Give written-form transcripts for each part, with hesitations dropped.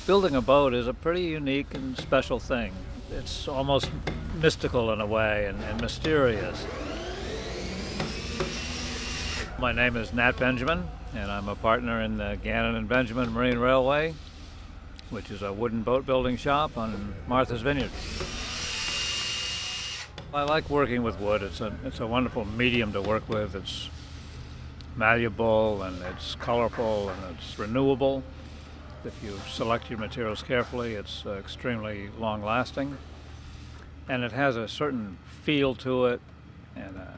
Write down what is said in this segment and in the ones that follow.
Building a boat is a pretty unique and special thing. It's almost mystical in a way and mysterious. My name is Nat Benjamin, and I'm a partner in the Gannon and Benjamin Marine Railway, which is a wooden boat building shop on Martha's Vineyard. I like working with wood. It's a wonderful medium to work with. It's malleable and it's colorful and it's renewable. If you select your materials carefully, it's extremely long-lasting. And it has a certain feel to it and a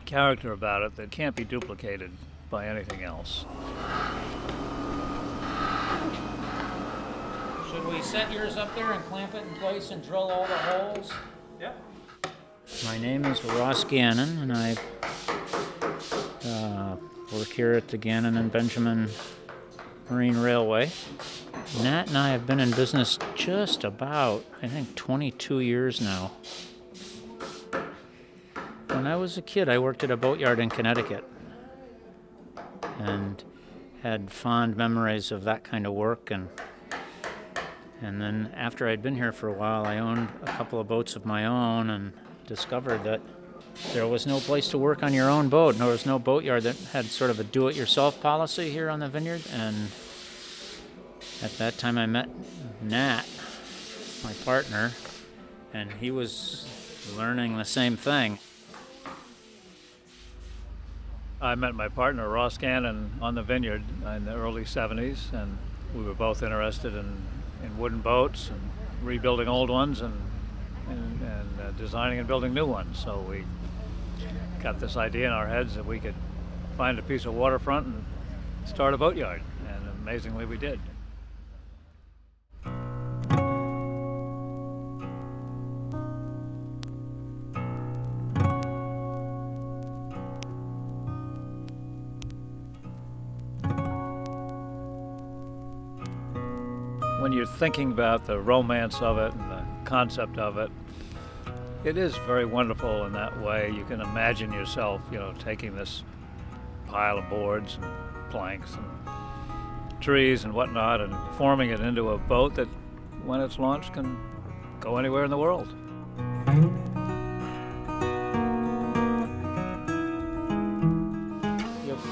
character about it that can't be duplicated by anything else. Should we set yours up there and clamp it in place and drill all the holes? Yeah. My name is Ross Gannon, and I work here at the Gannon and Benjamin Marine Railway. Nat and I have been in business just about, I think, 22 years now. When I was a kid, I worked at a boatyard in Connecticut and had fond memories of that kind of work. And then after I'd been here for a while, I owned a couple of boats of my own and discovered that there was no place to work on your own boat. There was no boatyard that had sort of a do-it-yourself policy here on the Vineyard. And at that time I met Nat, my partner, and he was learning the same thing. I met my partner, Ross Gannon, on the Vineyard in the early 70s, and we were both interested in wooden boats and rebuilding old ones and designing and building new ones. So we got this idea in our heads that we could find a piece of waterfront and start a boatyard, and amazingly we did. When you're thinking about the romance of it and the concept of it, it is very wonderful in that way. You can imagine yourself, taking this pile of boards and planks and trees and whatnot and forming it into a boat that, when it's launched, can go anywhere in the world.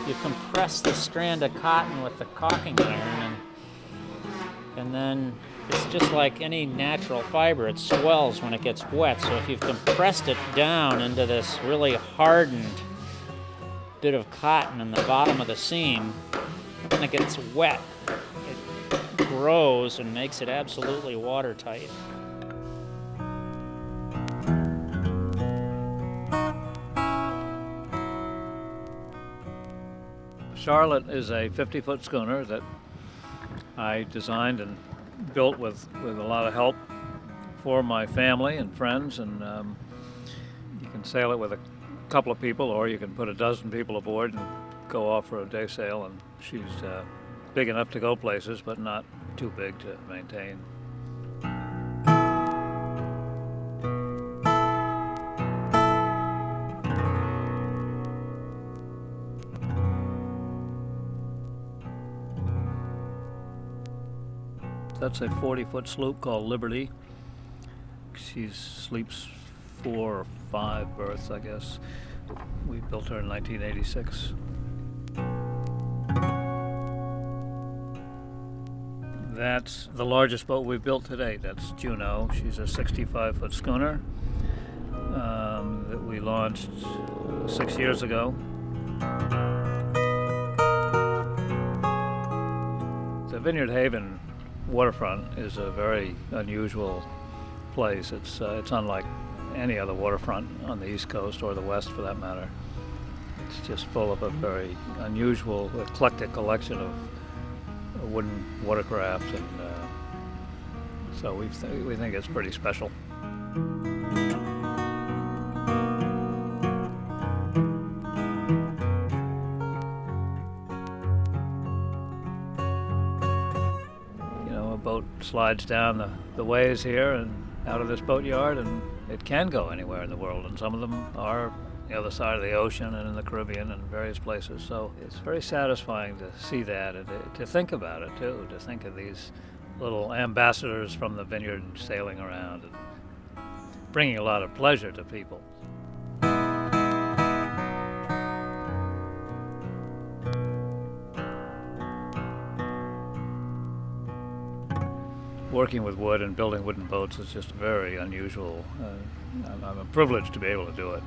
You compress the strand of cotton with the caulking iron, and then it's just like any natural fiber. It swells when it gets wet. So if you've compressed it down into this really hardened bit of cotton in the bottom of the seam, when it gets wet, it grows and makes it absolutely watertight. Charlotte is a 50-foot schooner that I designed and built with a lot of help for my family and friends, and you can sail it with a couple of people, or you can put a dozen people aboard and go off for a day sail, and she's big enough to go places but not too big to maintain. That's a 40-foot sloop called Liberty. She sleeps 4 or 5 berths, I guess. We built her in 1986. That's the largest boat we've built to date. That's Juno. She's a 65-foot schooner that we launched 6 years ago. The Vineyard Haven waterfront is a very unusual place. It's unlike any other waterfront on the East Coast or the West, for that matter. It's just full of a very unusual, eclectic collection of wooden watercraft, and so we think it's pretty special. Boat slides down the ways here and out of this boatyard, and it can go anywhere in the world, and some of them are the other side of the ocean and in the Caribbean and various places. So it's very satisfying to see that and to think about it too, to think of these little ambassadors from the vineyard sailing around and bringing a lot of pleasure to people. Working with wood and building wooden boats is just very unusual. I'm privileged to be able to do it.